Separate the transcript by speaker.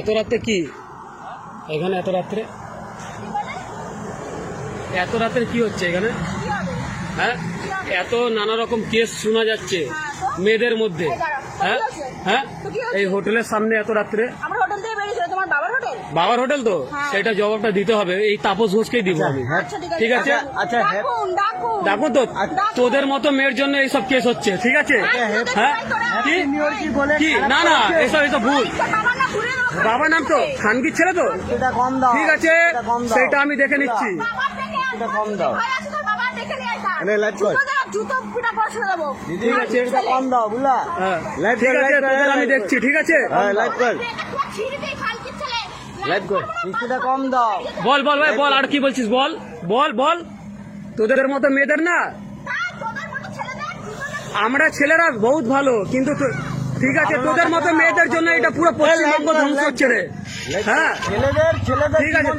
Speaker 1: এত রাত্রে কি এখানে? এত রাত্রে কি হচ্ছে এখানে? হ্যাঁ, এত নানা রকম কেস শোনা যাচ্ছে মেয়েদের মধ্যে। হ্যাঁ হ্যাঁ, এই হোটেলের সামনে এত রাত্রে। বাবার হোটেল তো, সেটা জবাবটা দিতে হবে। এই তাপস ঘোষকেই দিব আমি। ঠিক আছে,
Speaker 2: আচ্ছা
Speaker 1: ডাকো তো। তোদের মতো মেয়ের জন্য এইসব কেস হচ্ছে, ঠিক আছে? হ্যাঁ, কি না না, এসব ভুল। বাবার নাম তো খানকির ছেলে তো, ঠিক আছে, সেটা আমি দেখে নিচ্ছি।
Speaker 2: কম দাও,
Speaker 1: ঠিক আছে,
Speaker 2: কম দাও বুঝলা?
Speaker 1: ঠিক আছে, তোদের আমি দেখছি, ঠিক আছে?
Speaker 2: কম দাও।
Speaker 1: বল বল ভাই, বল, আর কি বলছিস? বল বল বল। তোদের মতো মেয়েদের না, আমরা ছেলেরা বহুত ভালো, কিন্তু ঠিক আছে, তোদের মতো মেয়েদের জন্য এটা পুরো পশ্চিমবঙ্গ ধ্বংস হচ্ছে রে। হ্যাঁ,
Speaker 2: ছেলেদের
Speaker 1: ঠিক আছে।